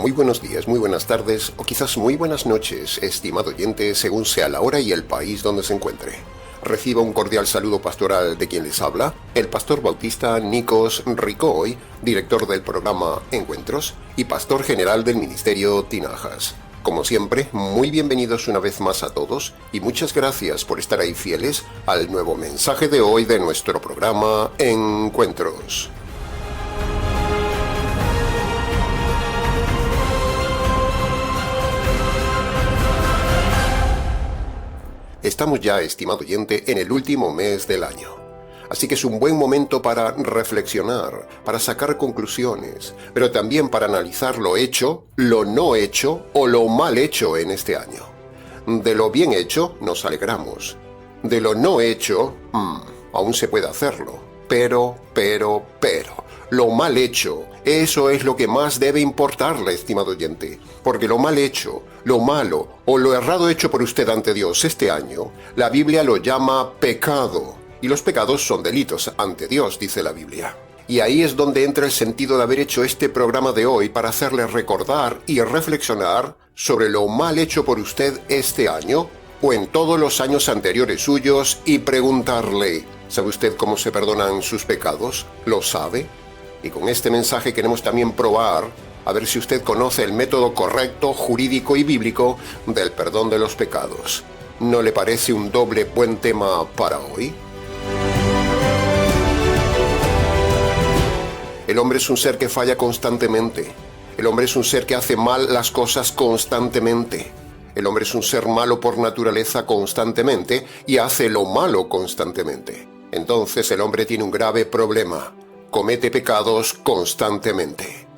Muy buenos días, muy buenas tardes o quizás muy buenas noches, estimado oyente, según sea la hora y el país donde se encuentre. Reciba un cordial saludo pastoral de quien les habla, el pastor bautista Nikos Ricoy, director del programa Encuentros y pastor general del ministerio Tinajas. Como siempre, muy bienvenidos una vez más a todos y muchas gracias por estar ahí fieles al nuevo mensaje de hoy de nuestro programa Encuentros. Estamos ya, estimado oyente, en el último mes del año. Así que es un buen momento para reflexionar, para sacar conclusiones, pero también para analizar lo hecho, lo no hecho o lo mal hecho en este año. De lo bien hecho nos alegramos. De lo no hecho, aún se puede hacerlo. Pero, lo mal hecho, eso es lo que más debe importarle, estimado oyente, porque lo mal hecho, lo malo o lo errado hecho por usted ante Dios este año, la Biblia lo llama pecado, y los pecados son delitos ante Dios, dice la Biblia. Y ahí es donde entra el sentido de haber hecho este programa de hoy para hacerle recordar y reflexionar sobre lo mal hecho por usted este año o en todos los años anteriores suyos y preguntarle, ¿sabe usted cómo se perdonan sus pecados? ¿Lo sabe? Y con este mensaje queremos también probar a ver si usted conoce el método correcto, jurídico y bíblico del perdón de los pecados. ¿No le parece un doble buen tema para hoy? El hombre es un ser que falla constantemente. El hombre es un ser que hace mal las cosas constantemente. El hombre es un ser malo por naturaleza constantemente y hace lo malo constantemente. Entonces el hombre tiene un grave problema. Comete pecados constantemente.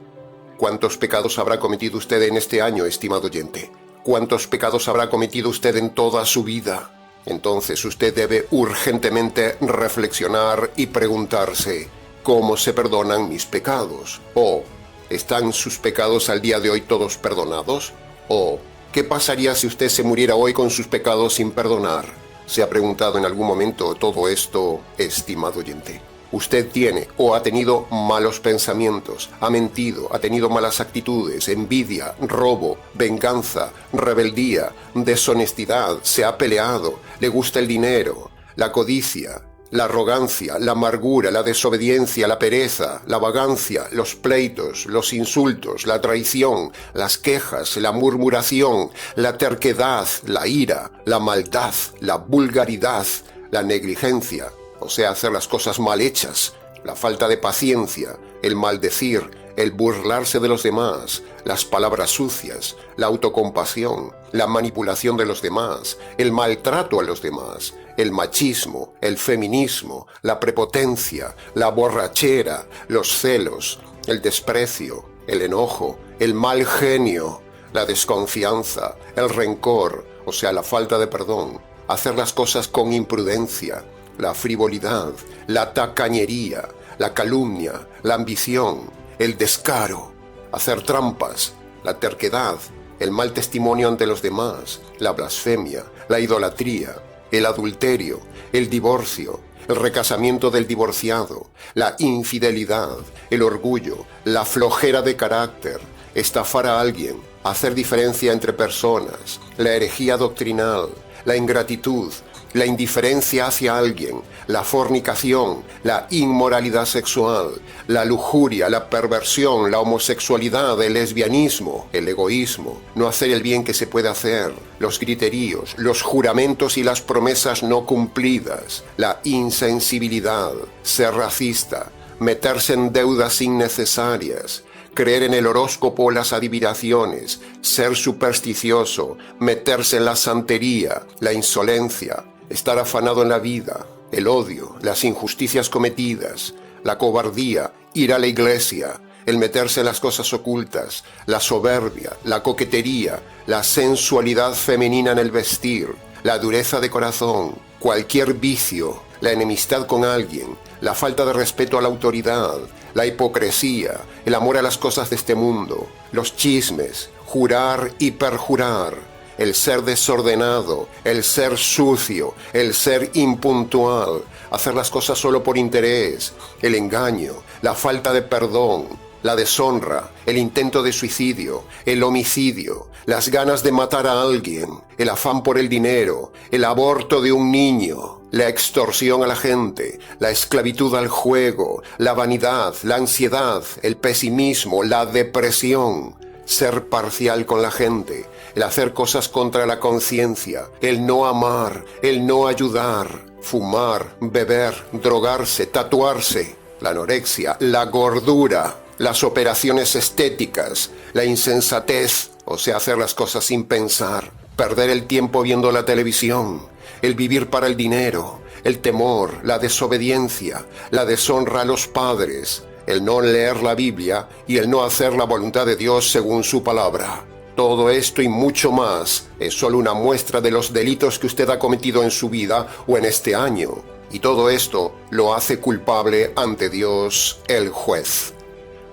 ¿Cuántos pecados habrá cometido usted en este año, estimado oyente? ¿Cuántos pecados habrá cometido usted en toda su vida? Entonces usted debe urgentemente reflexionar y preguntarse, ¿cómo se perdonan mis pecados? ¿O están sus pecados al día de hoy todos perdonados? ¿O qué pasaría si usted se muriera hoy con sus pecados sin perdonar? ¿Se ha preguntado en algún momento todo esto, estimado oyente? Usted tiene o ha tenido malos pensamientos, ha mentido, ha tenido malas actitudes, envidia, robo, venganza, rebeldía, deshonestidad, se ha peleado, le gusta el dinero, la codicia, la arrogancia, la amargura, la desobediencia, la pereza, la vagancia, los pleitos, los insultos, la traición, las quejas, la murmuración, la terquedad, la ira, la maldad, la vulgaridad, la negligencia, o sea, hacer las cosas mal hechas, la falta de paciencia, el maldecir, el burlarse de los demás, las palabras sucias, la autocompasión, la manipulación de los demás, el maltrato a los demás, el machismo, el feminismo, la prepotencia, la borrachera, los celos, el desprecio, el enojo, el mal genio, la desconfianza, el rencor, o sea, la falta de perdón, hacer las cosas con imprudencia, la frivolidad, la tacañería, la calumnia, la ambición, el descaro, hacer trampas, la terquedad, el mal testimonio ante los demás, la blasfemia, la idolatría, el adulterio, el divorcio, el recasamiento del divorciado, la infidelidad, el orgullo, la flojera de carácter, estafar a alguien, hacer diferencia entre personas, la herejía doctrinal, la ingratitud, la indiferencia hacia alguien, la fornicación, la inmoralidad sexual, la lujuria, la perversión, la homosexualidad, el lesbianismo, el egoísmo, no hacer el bien que se puede hacer, los griteríos, los juramentos y las promesas no cumplidas, la insensibilidad, ser racista, meterse en deudas innecesarias, creer en el horóscopo o las adivinaciones, ser supersticioso, meterse en la santería, la insolencia, estar afanado en la vida, el odio, las injusticias cometidas, la cobardía, ir a la iglesia, el meterse en las cosas ocultas, la soberbia, la coquetería, la sensualidad femenina en el vestir, la dureza de corazón, cualquier vicio, la enemistad con alguien, la falta de respeto a la autoridad, la hipocresía, el amor a las cosas de este mundo, los chismes, jurar y perjurar, el ser desordenado, el ser sucio, el ser impuntual, hacer las cosas solo por interés, el engaño, la falta de perdón, la deshonra, el intento de suicidio, el homicidio, las ganas de matar a alguien, el afán por el dinero, el aborto de un niño, la extorsión a la gente, la esclavitud al juego, la vanidad, la ansiedad, el pesimismo, la depresión, ser parcial con la gente, el hacer cosas contra la conciencia, el no amar, el no ayudar, fumar, beber, drogarse, tatuarse, la anorexia, la gordura, las operaciones estéticas, la insensatez, o sea, hacer las cosas sin pensar, perder el tiempo viendo la televisión, el vivir para el dinero, el temor, la desobediencia, la deshonra a los padres, el no leer la Biblia y el no hacer la voluntad de Dios según su palabra. Todo esto y mucho más es solo una muestra de los delitos que usted ha cometido en su vida o en este año. Y todo esto lo hace culpable ante Dios, el juez.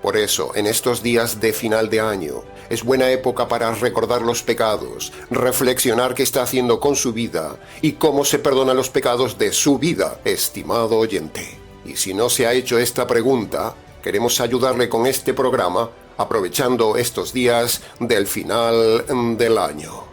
Por eso, en estos días de final de año, es buena época para recordar los pecados, reflexionar qué está haciendo con su vida y cómo se perdonan los pecados de su vida, estimado oyente. Y si no se ha hecho esta pregunta, queremos ayudarle con este programa, aprovechando estos días del final del año.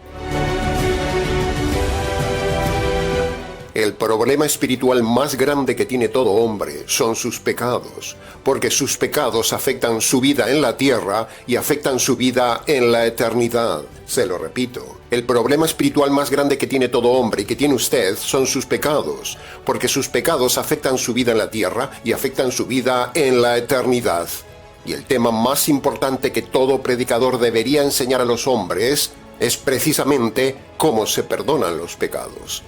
El problema espiritual más grande que tiene todo hombre son sus pecados, porque sus pecados afectan su vida en la tierra y afectan su vida en la eternidad. Se lo repito, el problema espiritual más grande que tiene todo hombre y que tiene usted son sus pecados, porque sus pecados afectan su vida en la tierra y afectan su vida en la eternidad. Y el tema más importante que todo predicador debería enseñar a los hombres es precisamente cómo se perdonan los pecados.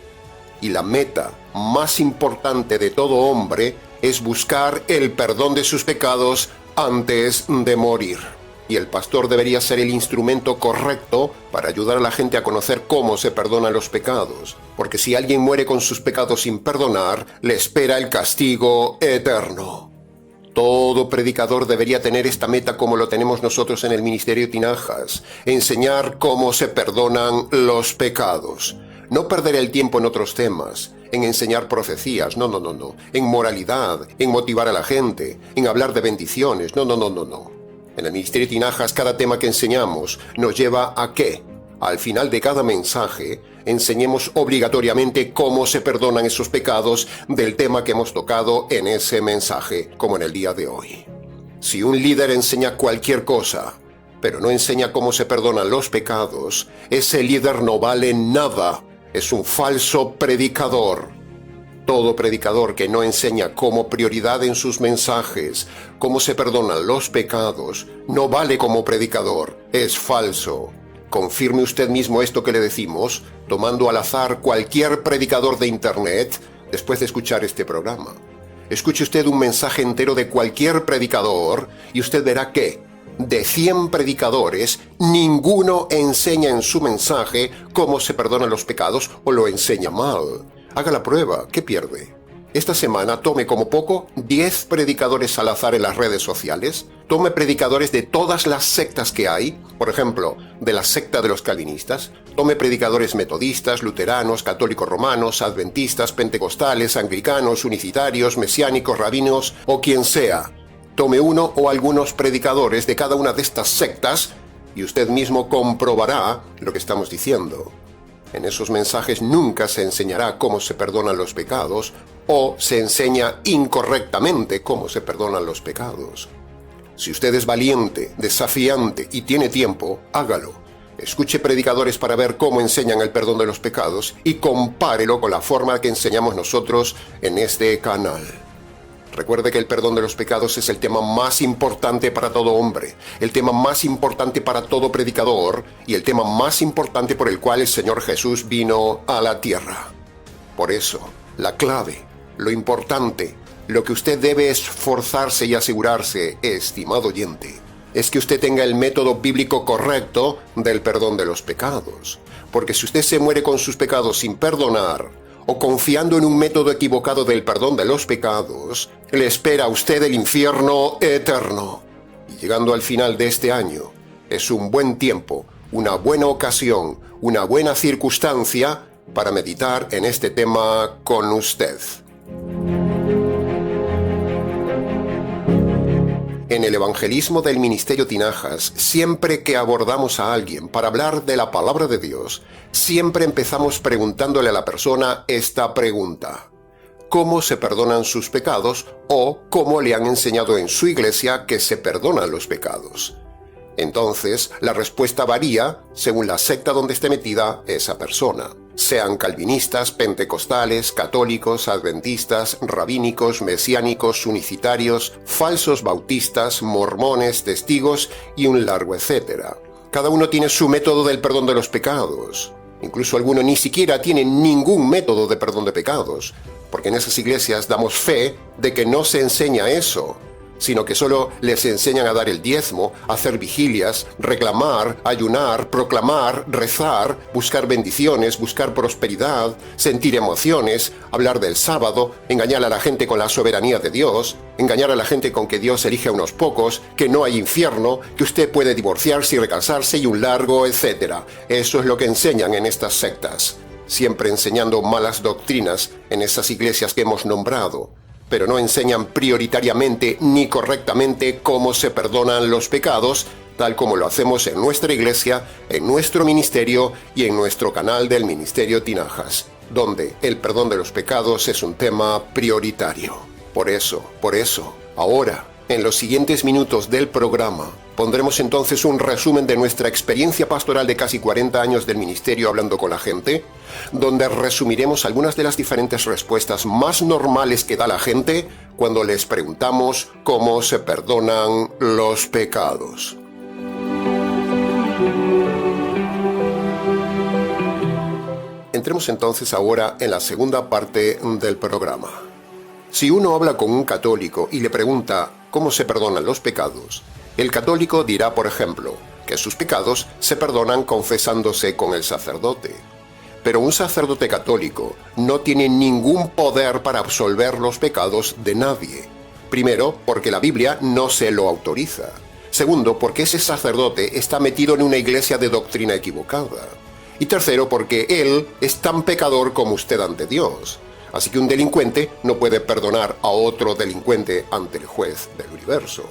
Y la meta más importante de todo hombre es buscar el perdón de sus pecados antes de morir. Y el pastor debería ser el instrumento correcto para ayudar a la gente a conocer cómo se perdonan los pecados. Porque si alguien muere con sus pecados sin perdonar, le espera el castigo eterno. Todo predicador debería tener esta meta como lo tenemos nosotros en el Ministerio Tinajas, enseñar cómo se perdonan los pecados. No perder el tiempo en otros temas, en enseñar profecías, no, en moralidad, en motivar a la gente, en hablar de bendiciones, no. En el Ministerio Tinajas cada tema que enseñamos nos lleva a que, al final de cada mensaje, enseñemos obligatoriamente cómo se perdonan esos pecados del tema que hemos tocado en ese mensaje, como en el día de hoy. Si un líder enseña cualquier cosa, pero no enseña cómo se perdonan los pecados, ese líder no vale nada. Es un falso predicador. Todo predicador que no enseña como prioridad en sus mensajes cómo se perdonan los pecados, no vale como predicador. Es falso. Confirme usted mismo esto que le decimos, tomando al azar cualquier predicador de Internet después de escuchar este programa. Escuche usted un mensaje entero de cualquier predicador y usted verá que de 100 predicadores, ninguno enseña en su mensaje cómo se perdonan los pecados o lo enseña mal. Haga la prueba, ¿qué pierde? Esta semana tome como poco 10 predicadores al azar en las redes sociales, tome predicadores de todas las sectas que hay, por ejemplo, de la secta de los calvinistas, tome predicadores metodistas, luteranos, católicos romanos, adventistas, pentecostales, anglicanos, unicitarios, mesiánicos, rabinos o quien sea. Tome uno o algunos predicadores de cada una de estas sectas y usted mismo comprobará lo que estamos diciendo. En esos mensajes nunca se enseñará cómo se perdonan los pecados o se enseña incorrectamente cómo se perdonan los pecados. Si usted es valiente, desafiante y tiene tiempo, hágalo. Escuche predicadores para ver cómo enseñan el perdón de los pecados y compárelo con la forma que enseñamos nosotros en este canal. Recuerde que el perdón de los pecados es el tema más importante para todo hombre, el tema más importante para todo predicador y el tema más importante por el cual el Señor Jesús vino a la tierra. Por eso, la clave, lo importante, lo que usted debe esforzarse y asegurarse, estimado oyente, es que usted tenga el método bíblico correcto del perdón de los pecados. Porque si usted se muere con sus pecados sin perdonar, o confiando en un método equivocado del perdón de los pecados, le espera a usted el infierno eterno. Y llegando al final de este año, es un buen tiempo, una buena ocasión, una buena circunstancia para meditar en este tema con usted. En el evangelismo del Ministerio Tinajas, siempre que abordamos a alguien para hablar de la palabra de Dios, siempre empezamos preguntándole a la persona esta pregunta: ¿cómo se perdonan sus pecados? O ¿cómo le han enseñado en su iglesia que se perdonan los pecados? Entonces, la respuesta varía según la secta donde esté metida esa persona. Sean calvinistas, pentecostales, católicos, adventistas, rabínicos, mesiánicos, unicitarios, falsos bautistas, mormones, testigos y un largo etcétera. Cada uno tiene su método del perdón de los pecados. Incluso algunos ni siquiera tienen ningún método de perdón de pecados, porque en esas iglesias damos fe de que no se enseña eso, sino que solo les enseñan a dar el diezmo, a hacer vigilias, reclamar, ayunar, proclamar, rezar, buscar bendiciones, buscar prosperidad, sentir emociones, hablar del sábado, engañar a la gente con la soberanía de Dios, engañar a la gente con que Dios elige a unos pocos, que no hay infierno, que usted puede divorciarse y recasarse y un largo etcétera. Eso es lo que enseñan en estas sectas, siempre enseñando malas doctrinas en esas iglesias que hemos nombrado, pero no enseñan prioritariamente ni correctamente cómo se perdonan los pecados, tal como lo hacemos en nuestra iglesia, en nuestro ministerio y en nuestro canal del Ministerio Tinajas, donde el perdón de los pecados es un tema prioritario. Por eso, ahora, en los siguientes minutos del programa, pondremos entonces un resumen de nuestra experiencia pastoral de casi 40 años del ministerio hablando con la gente, donde resumiremos algunas de las diferentes respuestas más normales que da la gente cuando les preguntamos cómo se perdonan los pecados. Entremos entonces ahora en la segunda parte del programa. Si uno habla con un católico y le pregunta cómo se perdonan los pecados, el católico dirá, por ejemplo, que sus pecados se perdonan confesándose con el sacerdote. Pero un sacerdote católico no tiene ningún poder para absolver los pecados de nadie. Primero, porque la Biblia no se lo autoriza. Segundo, porque ese sacerdote está metido en una iglesia de doctrina equivocada. Y tercero, porque él es tan pecador como usted ante Dios. Así que un delincuente no puede perdonar a otro delincuente ante el juez del universo.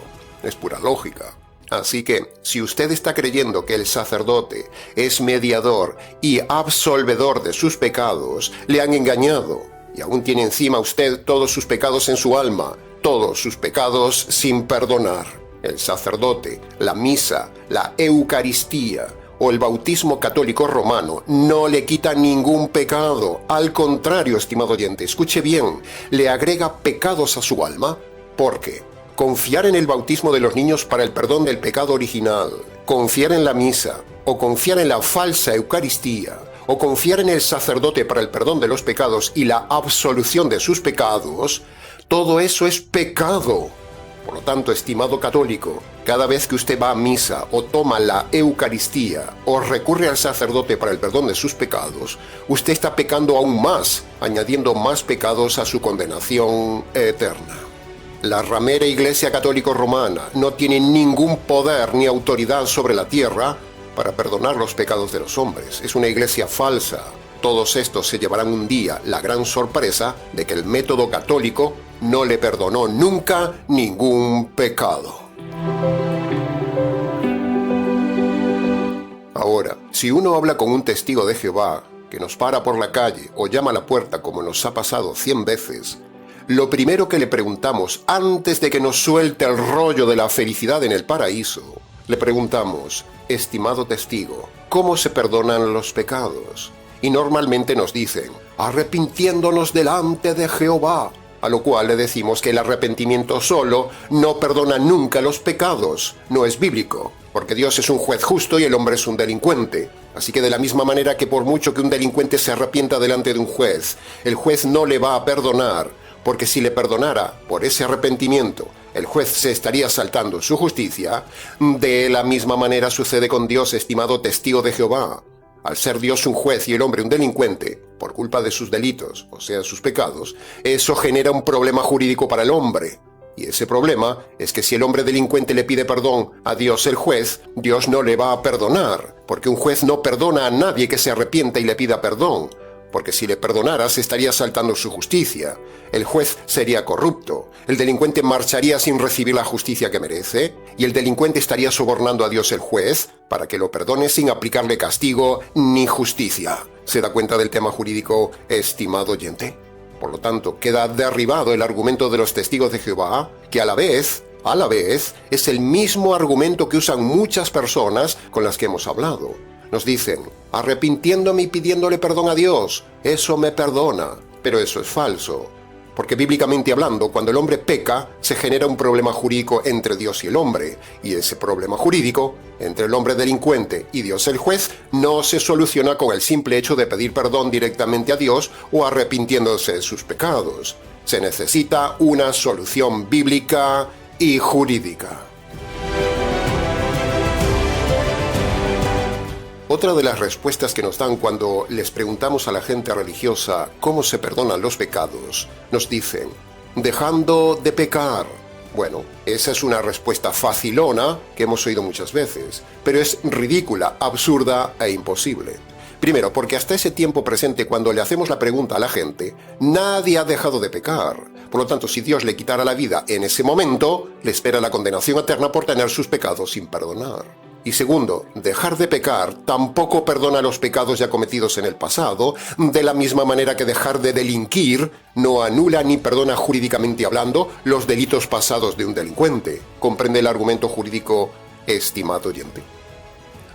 Es pura lógica. Así que, si usted está creyendo que el sacerdote es mediador y absolvedor de sus pecados, le han engañado y aún tiene encima usted todos sus pecados en su alma, todos sus pecados sin perdonar. El sacerdote, la misa, la Eucaristía o el bautismo católico romano no le quita ningún pecado. Al contrario, estimado oyente, escuche bien, le agrega pecados a su alma. ¿Por qué? Confiar en el bautismo de los niños para el perdón del pecado original, confiar en la misa, o confiar en la falsa Eucaristía, o confiar en el sacerdote para el perdón de los pecados y la absolución de sus pecados, todo eso es pecado. Por lo tanto, estimado católico, cada vez que usted va a misa o toma la Eucaristía o recurre al sacerdote para el perdón de sus pecados, usted está pecando aún más, añadiendo más pecados a su condenación eterna. La ramera Iglesia Católica Romana no tiene ningún poder ni autoridad sobre la tierra para perdonar los pecados de los hombres. Es una iglesia falsa. Todos estos se llevarán un día la gran sorpresa de que el método católico no le perdonó nunca ningún pecado. Ahora, si uno habla con un testigo de Jehová que nos para por la calle o llama a la puerta como nos ha pasado 100 veces, lo primero que le preguntamos antes de que nos suelte el rollo de la felicidad en el paraíso, le preguntamos: estimado testigo, ¿cómo se perdonan los pecados? Y normalmente nos dicen: arrepintiéndonos delante de Jehová. A lo cual le decimos que el arrepentimiento solo no perdona nunca los pecados. No es bíblico, porque Dios es un juez justo y el hombre es un delincuente. Así que de la misma manera que por mucho que un delincuente se arrepienta delante de un juez, el juez no le va a perdonar, porque si le perdonara por ese arrepentimiento, el juez se estaría saltando su justicia. De la misma manera sucede con Dios, estimado testigo de Jehová. Al ser Dios un juez y el hombre un delincuente, por culpa de sus delitos, o sea, sus pecados, eso genera un problema jurídico para el hombre. Y ese problema es que si el hombre delincuente le pide perdón a Dios el juez, Dios no le va a perdonar, porque un juez no perdona a nadie que se arrepienta y le pida perdón. porque si le perdonaras estaría saltando su justicia, el juez sería corrupto, el delincuente marcharía sin recibir la justicia que merece, y el delincuente estaría sobornando a Dios el juez para que lo perdone sin aplicarle castigo ni justicia. ¿Se da cuenta del tema jurídico, estimado oyente? Por lo tanto, queda derribado el argumento de los testigos de Jehová, que a la vez, es el mismo argumento que usan muchas personas con las que hemos hablado. Nos dicen, arrepintiéndome y pidiéndole perdón a Dios, eso me perdona. Pero eso es falso. Porque bíblicamente hablando, cuando el hombre peca, se genera un problema jurídico entre Dios y el hombre. Y ese problema jurídico, entre el hombre delincuente y Dios el juez, no se soluciona con el simple hecho de pedir perdón directamente a Dios o arrepintiéndose de sus pecados. Se necesita una solución bíblica y jurídica. Otra de las respuestas que nos dan cuando les preguntamos a la gente religiosa cómo se perdonan los pecados, nos dicen, dejando de pecar. Bueno, esa es una respuesta facilona que hemos oído muchas veces, pero es ridícula, absurda e imposible. Primero, porque hasta ese tiempo presente, cuando le hacemos la pregunta a la gente, nadie ha dejado de pecar. Por lo tanto, si Dios le quitara la vida en ese momento, le espera la condenación eterna por tener sus pecados sin perdonar. Y segundo, dejar de pecar tampoco perdona los pecados ya cometidos en el pasado, de la misma manera que dejar de delinquir no anula ni perdona jurídicamente hablando los delitos pasados de un delincuente. ¿Comprende el argumento jurídico, estimado oyente?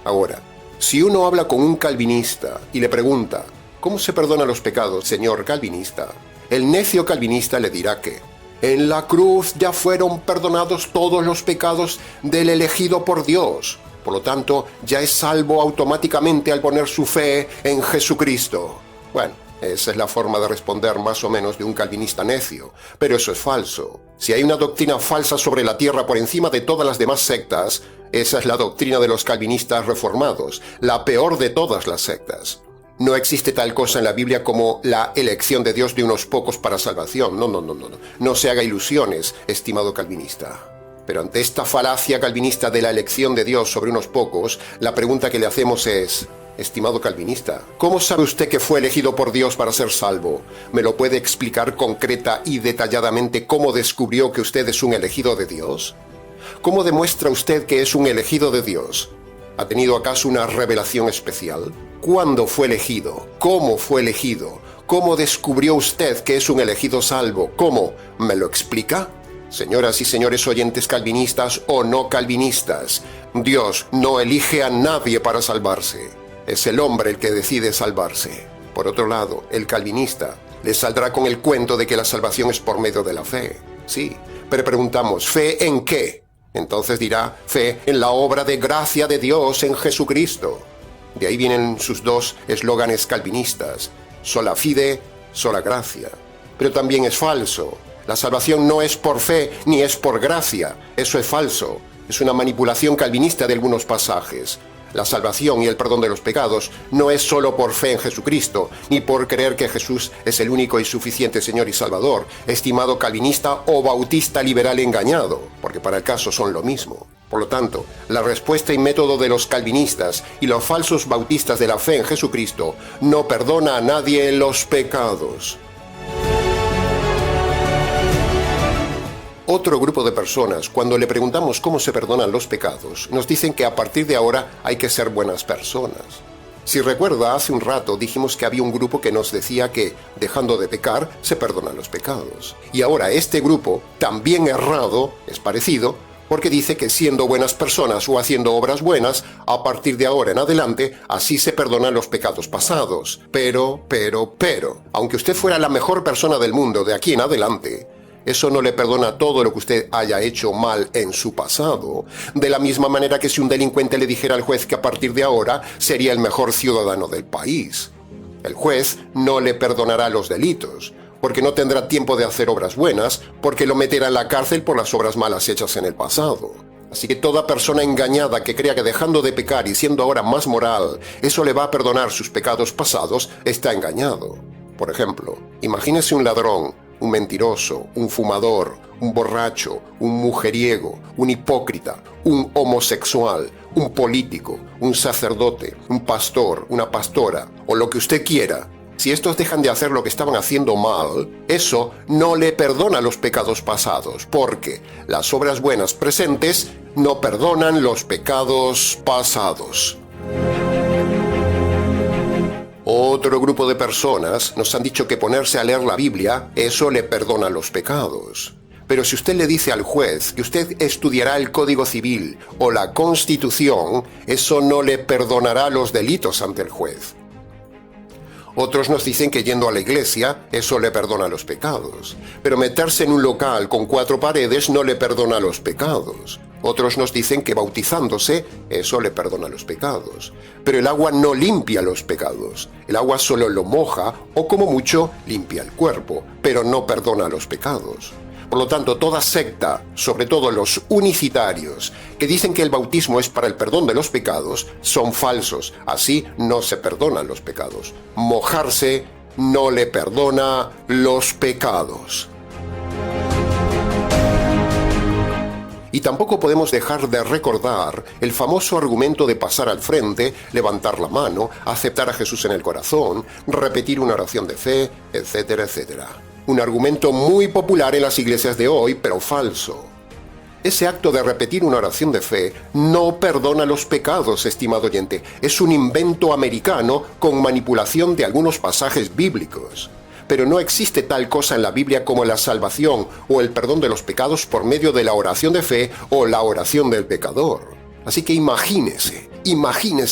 Ahora, si uno habla con un calvinista y le pregunta, ¿cómo se perdonan los pecados, señor calvinista? El necio calvinista le dirá que en la cruz ya fueron perdonados todos los pecados del elegido por Dios. Por lo tanto, ya es salvo automáticamente al poner su fe en Jesucristo. Bueno, esa es la forma de responder más o menos de un calvinista necio, pero eso es falso. Si hay una doctrina falsa sobre la tierra por encima de todas las demás sectas, esa es la doctrina de los calvinistas reformados, la peor de todas las sectas. No existe tal cosa en la Biblia como la elección de Dios de unos pocos para salvación. No se haga ilusiones, estimado calvinista. Pero ante esta falacia calvinista de la elección de Dios sobre unos pocos, la pregunta que le hacemos es, estimado calvinista, ¿cómo sabe usted que fue elegido por Dios para ser salvo? ¿Me lo puede explicar concreta y detalladamente cómo descubrió que usted es un elegido de Dios? ¿Cómo demuestra usted que es un elegido de Dios? ¿Ha tenido acaso una revelación especial? ¿Cuándo fue elegido? ¿Cómo fue elegido? ¿Cómo descubrió usted que es un elegido salvo? ¿Cómo? ¿Me lo explica? Señoras y señores oyentes calvinistas o no calvinistas, Dios no elige a nadie para salvarse. Es el hombre el que decide salvarse. Por otro lado, el calvinista le saldrá con el cuento de que la salvación es por medio de la fe. Sí, pero preguntamos, ¿fe en qué? Entonces dirá, fe en la obra de gracia de Dios en Jesucristo. De ahí vienen sus dos eslóganes calvinistas, sola fide, sola gracia. Pero también es falso. La salvación no es por fe ni es por gracia. Eso es falso. Es una manipulación calvinista de algunos pasajes. La salvación y el perdón de los pecados no es solo por fe en Jesucristo, ni por creer que Jesús es el único y suficiente Señor y Salvador, estimado calvinista o bautista liberal engañado, porque para el caso son lo mismo. Por lo tanto, la respuesta y método de los calvinistas y los falsos bautistas de la fe en Jesucristo no perdona a nadie los pecados. Otro grupo de personas, cuando le preguntamos cómo se perdonan los pecados, nos dicen que a partir de ahora hay que ser buenas personas. Si recuerda, hace un rato dijimos que había un grupo que nos decía que, dejando de pecar, se perdonan los pecados. Y ahora este grupo, también errado, es parecido, porque dice que siendo buenas personas o haciendo obras buenas, a partir de ahora en adelante, así se perdonan los pecados pasados. Pero, aunque usted fuera la mejor persona del mundo de aquí en adelante, eso no le perdona todo lo que usted haya hecho mal en su pasado, de la misma manera que si un delincuente le dijera al juez que a partir de ahora sería el mejor ciudadano del país. El juez no le perdonará los delitos, porque no tendrá tiempo de hacer obras buenas, porque lo meterá en la cárcel por las obras malas hechas en el pasado. Así que toda persona engañada que crea que dejando de pecar y siendo ahora más moral, eso le va a perdonar sus pecados pasados, está engañado. Por ejemplo, imagínese un ladrón, un mentiroso, un fumador, un borracho, un mujeriego, un hipócrita, un homosexual, un político, un sacerdote, un pastor, una pastora, o lo que usted quiera, Si estos dejan de hacer lo que estaban haciendo mal, eso no le perdona los pecados pasados, porque las obras buenas presentes no perdonan los pecados pasados. Otro grupo de personas nos han dicho que ponerse a leer la Biblia, eso le perdona los pecados. Pero si usted le dice al juez que usted estudiará el Código Civil o la Constitución, eso no le perdonará los delitos ante el juez. Otros nos dicen que yendo a la iglesia, eso le perdona los pecados. Pero meterse en un local con 4 paredes no le perdona los pecados. Otros nos dicen que bautizándose, eso le perdona los pecados. Pero el agua no limpia los pecados. El agua solo lo moja o como mucho limpia el cuerpo, pero no perdona los pecados. Por lo tanto, toda secta, sobre todo los unicitarios, que dicen que el bautismo es para el perdón de los pecados, son falsos. Así no se perdonan los pecados. Mojarse no le perdona los pecados. Y tampoco podemos dejar de recordar el famoso argumento de pasar al frente, levantar la mano, aceptar a Jesús en el corazón, repetir una oración de fe, etcétera, etcétera. Un argumento muy popular en las iglesias de hoy, pero falso. Ese acto de repetir una oración de fe no perdona los pecados, estimado oyente. Es un invento americano con manipulación de algunos pasajes bíblicos. Pero no existe tal cosa en la Biblia como la salvación o el perdón de los pecados por medio de la oración de fe o la oración del pecador. Así que imagínese,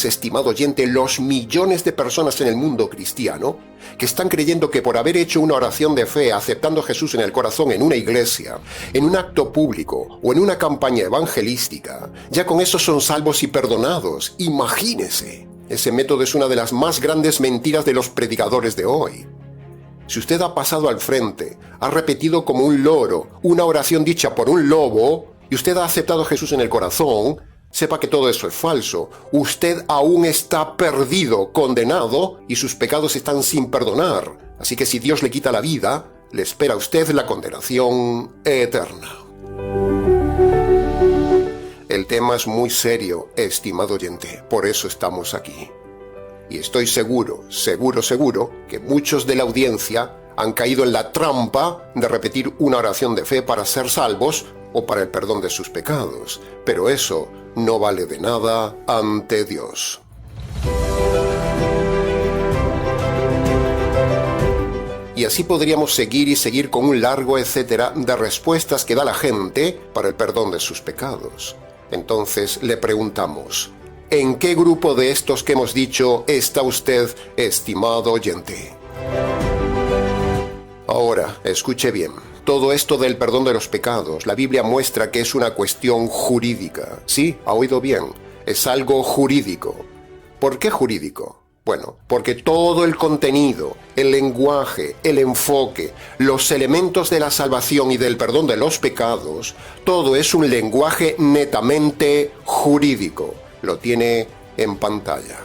estimado oyente, los millones de personas en el mundo cristiano que están creyendo que por haber hecho una oración de fe aceptando a Jesús en el corazón en una iglesia, en un acto público o en una campaña evangelística, ya con eso son salvos y perdonados. Imagínese. Ese método es una de las más grandes mentiras de los predicadores de hoy. Si usted ha pasado al frente, ha repetido como un loro una oración dicha por un lobo y usted ha aceptado a Jesús en el corazón, sepa que todo eso es falso. Usted aún está perdido, condenado, y sus pecados están sin perdonar. Así que si Dios le quita la vida, le espera a usted la condenación eterna. El tema es muy serio, estimado oyente, por eso estamos aquí. Y estoy seguro que muchos de la audiencia han caído en la trampa de repetir una oración de fe para ser salvos o para el perdón de sus pecados. Pero eso no vale de nada ante Dios. Y así podríamos seguir con un largo etcétera de respuestas que da la gente para el perdón de sus pecados. Entonces le preguntamos, ¿en qué grupo de estos que hemos dicho está usted, estimado oyente? Ahora, escuche bien. Todo esto del perdón de los pecados, la Biblia muestra que es una cuestión jurídica. Sí, ha oído bien. Es algo jurídico. ¿Por qué jurídico? Bueno, porque todo el contenido, el lenguaje, el enfoque, los elementos de la salvación y del perdón de los pecados, todo es un lenguaje netamente jurídico. Lo tiene en pantalla.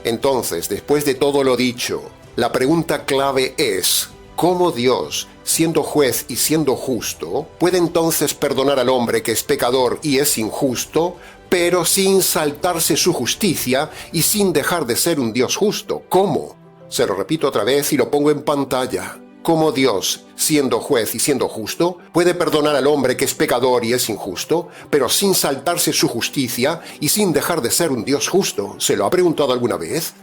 Entonces, después de todo lo dicho, la pregunta clave es, ¿cómo Dios, siendo juez y siendo justo, puede entonces perdonar al hombre que es pecador y es injusto, pero sin saltarse su justicia y sin dejar de ser un Dios justo? ¿Cómo? Se lo repito otra vez y lo pongo en pantalla. ¿Cómo Dios, siendo juez y siendo justo, puede perdonar al hombre que es pecador y es injusto, pero sin saltarse su justicia y sin dejar de ser un Dios justo? ¿Se lo ha preguntado alguna vez?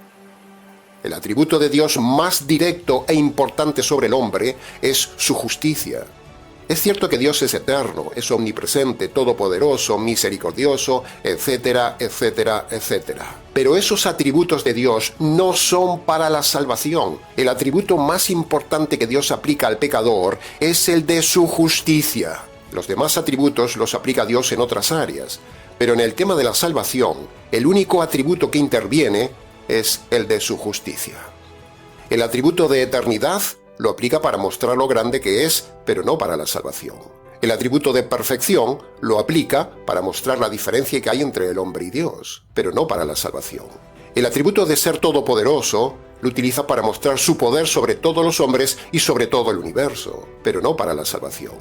El atributo de Dios más directo e importante sobre el hombre es su justicia. Es cierto que Dios es eterno, es omnipresente, todopoderoso, misericordioso, etcétera, etcétera, etcétera. Pero esos atributos de Dios no son para la salvación. El atributo más importante que Dios aplica al pecador es el de su justicia. Los demás atributos los aplica Dios en otras áreas. Pero en el tema de la salvación, el único atributo que interviene es el de su justicia. El atributo de eternidad lo aplica para mostrar lo grande que es, pero no para la salvación. El atributo de perfección lo aplica para mostrar la diferencia que hay entre el hombre y Dios, pero no para la salvación. El atributo de ser todopoderoso lo utiliza para mostrar su poder sobre todos los hombres y sobre todo el universo, pero no para la salvación.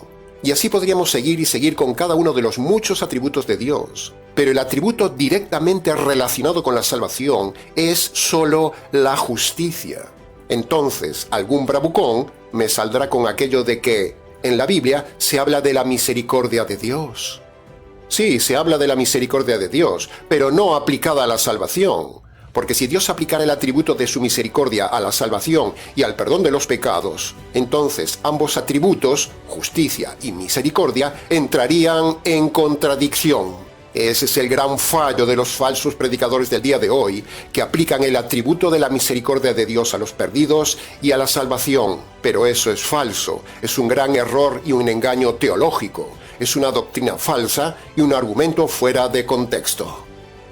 Y así podríamos seguir con cada uno de los muchos atributos de Dios. pero el atributo directamente relacionado con la salvación es solo la justicia. Entonces, algún bravucón me saldrá con aquello de que en la Biblia se habla de la misericordia de Dios. Sí, se habla de la misericordia de Dios, pero no aplicada a la salvación. Porque si Dios aplicara el atributo de su misericordia a la salvación y al perdón de los pecados, entonces ambos atributos, justicia y misericordia, entrarían en contradicción. Ese es el gran fallo de los falsos predicadores del día de hoy, que aplican el atributo de la misericordia de Dios a los perdidos y a la salvación. Pero eso es falso, es un gran error y un engaño teológico, es una doctrina falsa y un argumento fuera de contexto.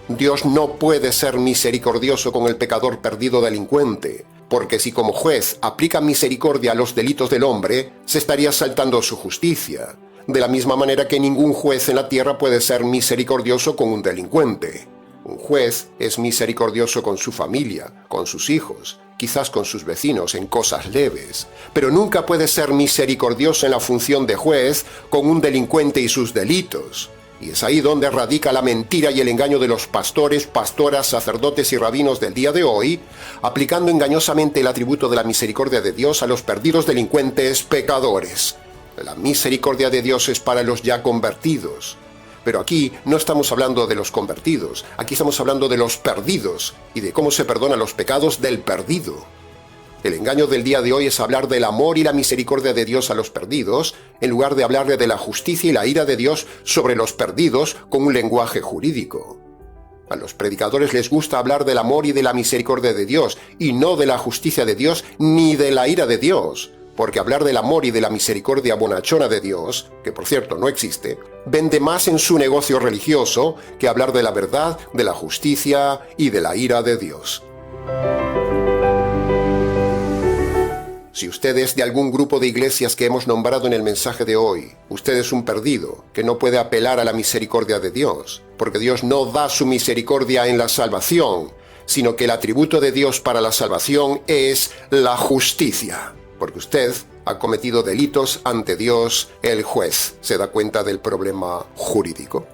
Dios no puede ser misericordioso con el pecador perdido delincuente, porque si como juez aplica misericordia a los delitos del hombre, se estaría saltando su justicia. De la misma manera que ningún juez en la tierra puede ser misericordioso con un delincuente. Un juez es misericordioso con su familia, con sus hijos, quizás con sus vecinos en cosas leves, pero nunca puede ser misericordioso en la función de juez con un delincuente y sus delitos. Y es ahí donde radica la mentira y el engaño de los pastores, pastoras, sacerdotes y rabinos del día de hoy, aplicando engañosamente el atributo de la misericordia de Dios a los perdidos delincuentes pecadores. La misericordia de Dios es para los ya convertidos. Pero aquí no estamos hablando de los convertidos, aquí estamos hablando de los perdidos y de cómo se perdonan los pecados del perdido. El engaño del día de hoy es hablar del amor y la misericordia de Dios a los perdidos, en lugar de hablarle de la justicia y la ira de Dios sobre los perdidos con un lenguaje jurídico. A los predicadores les gusta hablar del amor y de la misericordia de Dios, y no de la justicia de Dios ni de la ira de Dios. Porque hablar del amor y de la misericordia bonachona de Dios, que por cierto no existe, vende más en su negocio religioso que hablar de la verdad, de la justicia y de la ira de Dios. Si usted es de algún grupo de iglesias que hemos nombrado en el mensaje de hoy, usted es un perdido que no puede apelar a la misericordia de Dios, porque Dios no da su misericordia en la salvación, sino que el atributo de Dios para la salvación es la justicia. Porque usted ha cometido delitos ante Dios, el juez. ¿Se da cuenta del problema jurídico?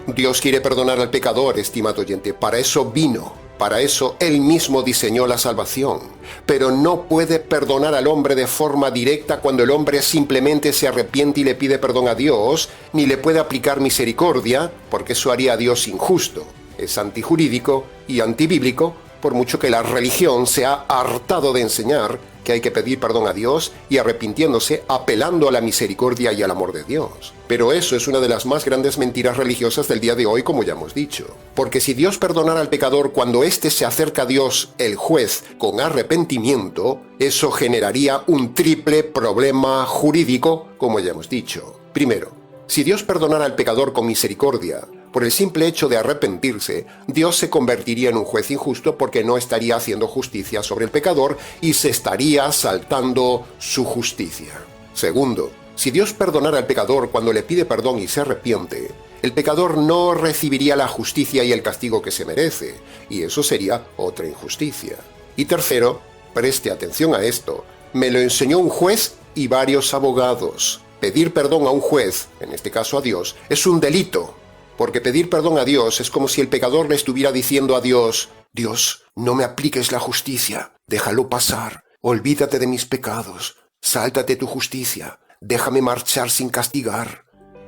Dios quiere perdonar al pecador, estimado oyente. Para eso vino. Para eso Él mismo diseñó la salvación. Pero no puede perdonar al hombre de forma directa cuando el hombre simplemente se arrepiente y le pide perdón a Dios, ni le puede aplicar misericordia, porque eso haría a Dios injusto. Es antijurídico y antibíblico, por mucho que la religión se ha hartado de enseñar que hay que pedir perdón a Dios y arrepintiéndose, apelando a la misericordia y al amor de Dios. Pero eso es una de las más grandes mentiras religiosas del día de hoy, como ya hemos dicho. Porque si Dios perdonara al pecador cuando éste se acerca a Dios, el juez, con arrepentimiento, eso generaría un triple problema jurídico, como ya hemos dicho. Primero, si Dios perdonara al pecador con misericordia, por el simple hecho de arrepentirse, Dios se convertiría en un juez injusto porque no estaría haciendo justicia sobre el pecador y se estaría saltando su justicia. Segundo, si Dios perdonara al pecador cuando le pide perdón y se arrepiente, el pecador no recibiría la justicia y el castigo que se merece, y eso sería otra injusticia. Y tercero, preste atención a esto, me lo enseñó un juez y varios abogados. Pedir perdón a un juez, en este caso a Dios, es un delito. Porque pedir perdón a Dios es como si el pecador le estuviera diciendo a Dios: Dios, no me apliques la justicia, déjalo pasar, olvídate de mis pecados, sáltate tu justicia, déjame marchar sin castigar.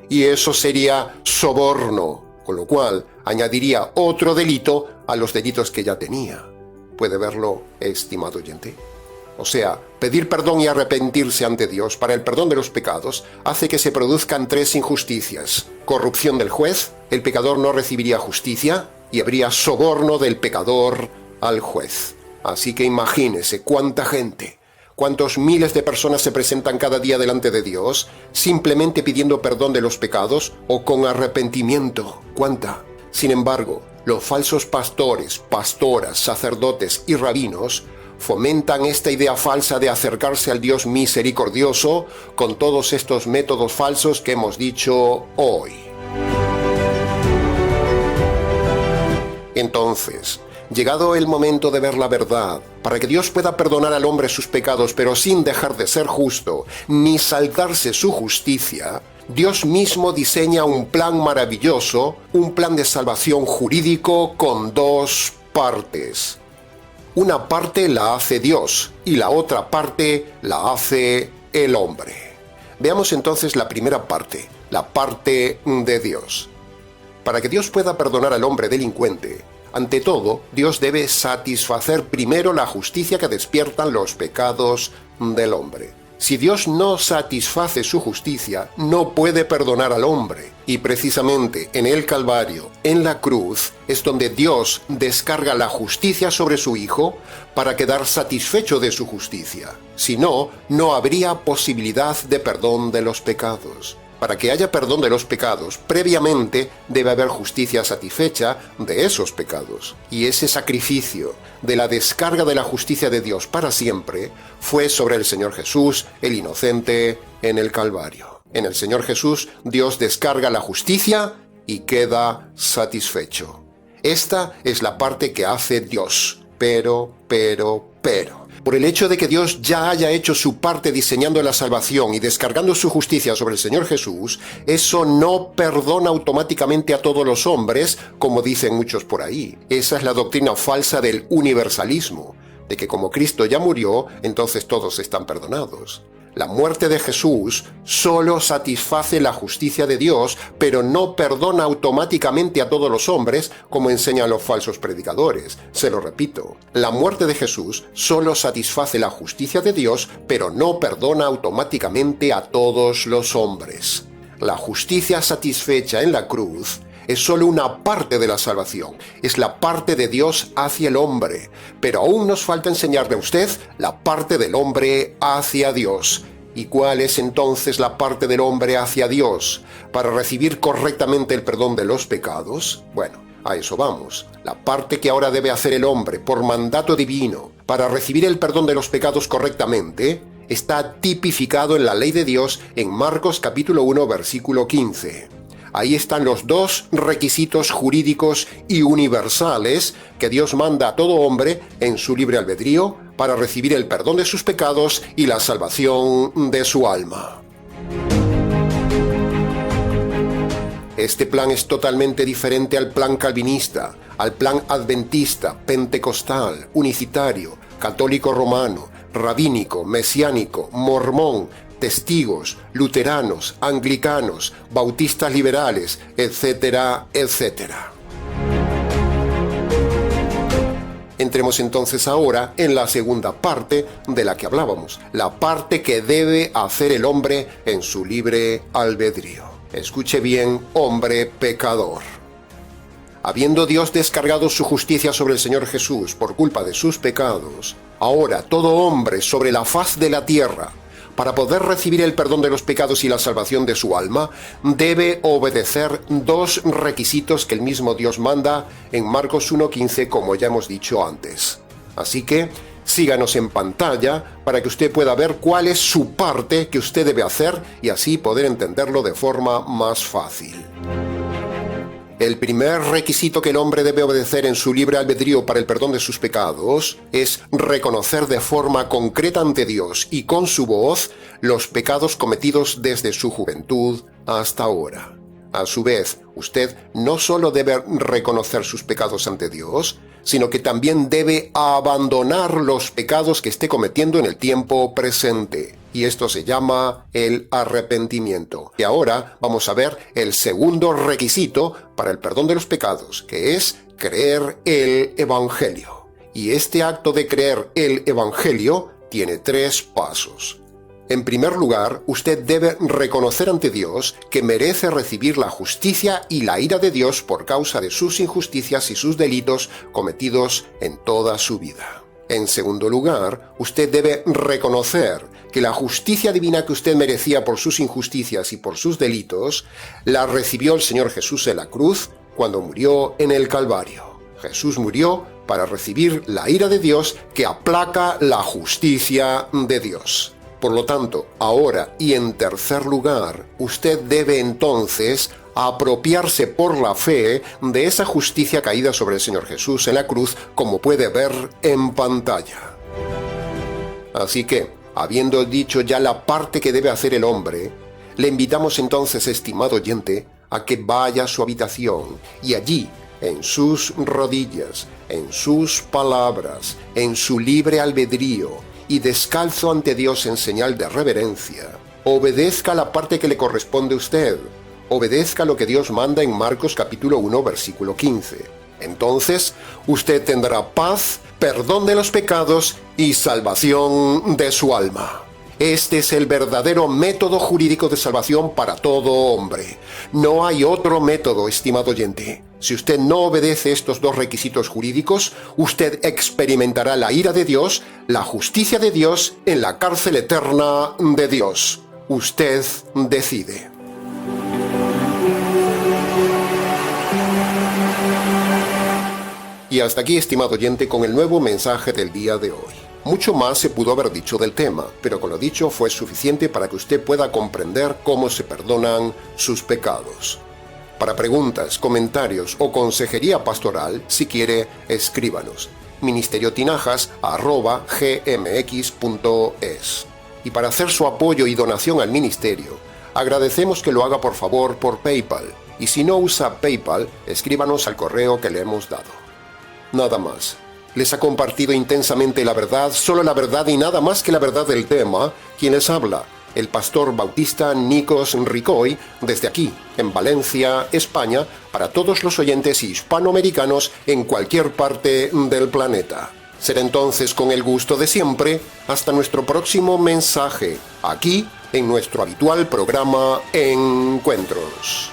Y eso sería soborno, con lo cual añadiría otro delito a los delitos que ya tenía. ¿Puede verlo, estimado oyente? O sea, pedir perdón y arrepentirse ante Dios para el perdón de los pecados hace que se produzcan tres injusticias: corrupción del juez, el pecador no recibiría justicia, y habría soborno del pecador al juez. Así que imagínese cuánta gente, cuántos miles de personas se presentan cada día delante de Dios simplemente pidiendo perdón de los pecados o con arrepentimiento. ¿Cuánta? Sin embargo, los falsos pastores, pastoras, sacerdotes y rabinos fomentan esta idea falsa de acercarse al Dios misericordioso con todos estos métodos falsos que hemos dicho hoy. Entonces, llegado el momento de ver la verdad, para que Dios pueda perdonar al hombre sus pecados, pero sin dejar de ser justo, ni saltarse su justicia, Dios mismo diseña un plan maravilloso, un plan de salvación jurídico con dos partes. Una parte la hace Dios y la otra parte la hace el hombre. Veamos entonces la primera parte, la parte de Dios. Para que Dios pueda perdonar al hombre delincuente, ante todo, Dios debe satisfacer primero la justicia que despiertan los pecados del hombre. Si Dios no satisface su justicia, no puede perdonar al hombre. Y precisamente en el Calvario, en la cruz, es donde Dios descarga la justicia sobre su Hijo para quedar satisfecho de su justicia. Si no, no habría posibilidad de perdón de los pecados. Para que haya perdón de los pecados, previamente debe haber justicia satisfecha de esos pecados. Y ese sacrificio de la descarga de la justicia de Dios para siempre fue sobre el Señor Jesús, el inocente, en el Calvario. En el Señor Jesús, Dios descarga la justicia y queda satisfecho. Esta es la parte que hace Dios. Pero. Por el hecho de que Dios ya haya hecho su parte diseñando la salvación y descargando su justicia sobre el Señor Jesús, eso no perdona automáticamente a todos los hombres, como dicen muchos por ahí. Esa es la doctrina falsa del universalismo, de que como Cristo ya murió, entonces todos están perdonados. La muerte de Jesús solo satisface la justicia de Dios, pero no perdona automáticamente a todos los hombres, como enseñan los falsos predicadores. Se lo repito, la muerte de Jesús solo satisface la justicia de Dios, pero no perdona automáticamente a todos los hombres. La justicia satisfecha en la cruz es solo una parte de la salvación, es la parte de Dios hacia el hombre, pero aún nos falta enseñarle a usted la parte del hombre hacia Dios. ¿Y cuál es entonces la parte del hombre hacia Dios para recibir correctamente el perdón de los pecados? Bueno, a eso vamos. La parte que ahora debe hacer el hombre por mandato divino para recibir el perdón de los pecados correctamente está tipificado en la ley de Dios en Marcos capítulo 1 versículo 15. Ahí están los dos requisitos jurídicos y universales que Dios manda a todo hombre en su libre albedrío para recibir el perdón de sus pecados y la salvación de su alma. Este plan es totalmente diferente al plan calvinista, al plan adventista, pentecostal, unicitario, católico romano, rabínico, mesiánico, mormón, testigos, luteranos, anglicanos, bautistas liberales, etcétera, etcétera. Entremos entonces ahora en la segunda parte de la que hablábamos, la parte que debe hacer el hombre en su libre albedrío. Escuche bien, hombre pecador. Habiendo Dios descargado su justicia sobre el Señor Jesús por culpa de sus pecados, ahora todo hombre sobre la faz de la tierra, para poder recibir el perdón de los pecados y la salvación de su alma, debe obedecer dos requisitos que el mismo Dios manda en Marcos 1:15, como ya hemos dicho antes. Así que síganos en pantalla para que usted pueda ver cuál es su parte que usted debe hacer y así poder entenderlo de forma más fácil. El primer requisito que el hombre debe obedecer en su libre albedrío para el perdón de sus pecados es reconocer de forma concreta ante Dios y con su voz los pecados cometidos desde su juventud hasta ahora. A su vez, usted no solo debe reconocer sus pecados ante Dios, sino que también debe abandonar los pecados que esté cometiendo en el tiempo presente. Y esto se llama el arrepentimiento. Y ahora vamos a ver el segundo requisito para el perdón de los pecados, que es creer el Evangelio. Y este acto de creer el Evangelio tiene 3 pasos. En primer lugar, usted debe reconocer ante Dios que merece recibir la justicia y la ira de Dios por causa de sus injusticias y sus delitos cometidos en toda su vida. En segundo lugar, usted debe reconocer que la justicia divina que usted merecía por sus injusticias y por sus delitos, la recibió el Señor Jesús en la cruz cuando murió en el Calvario. Jesús murió para recibir la ira de Dios que aplaca la justicia de Dios. Por lo tanto, ahora y en tercer lugar, usted debe entonces apropiarse por la fe de esa justicia caída sobre el Señor Jesús en la cruz, como puede ver en pantalla. Así que, habiendo dicho ya la parte que debe hacer el hombre, Le invitamos entonces, estimado oyente, a que vaya a su habitación y allí, en sus rodillas, en sus palabras, en su libre albedrío y descalzo ante Dios en señal de reverencia, obedezca la parte que le corresponde a usted. Obedezca lo que Dios manda en Marcos capítulo 1, versículo 15. Entonces, usted tendrá paz, perdón de los pecados y salvación de su alma. Este es el verdadero método jurídico de salvación para todo hombre. No hay otro método, estimado oyente. Si usted no obedece estos dos requisitos jurídicos, usted experimentará la ira de Dios, la justicia de Dios en la cárcel eterna de Dios. Usted decide. Y hasta aquí, estimado oyente, con el nuevo mensaje del día de hoy. Mucho más se pudo haber dicho del tema, pero con lo dicho fue suficiente para que usted pueda comprender cómo se perdonan sus pecados. Para preguntas, comentarios o consejería pastoral, si quiere, escríbanos. ministerioTinajas@gmx.es. Y para hacer su apoyo y donación al ministerio, agradecemos que lo haga por favor por PayPal. Y si no usa PayPal, escríbanos al correo que le hemos dado. Nada más. Les ha compartido intensamente la verdad, solo la verdad y nada más que la verdad del tema, quien les habla, el pastor bautista Nikos Ricoy, desde aquí, en Valencia, España, para todos los oyentes hispanoamericanos en cualquier parte del planeta. Será entonces con el gusto de siempre, hasta nuestro próximo mensaje, aquí, en nuestro habitual programa Encuentros.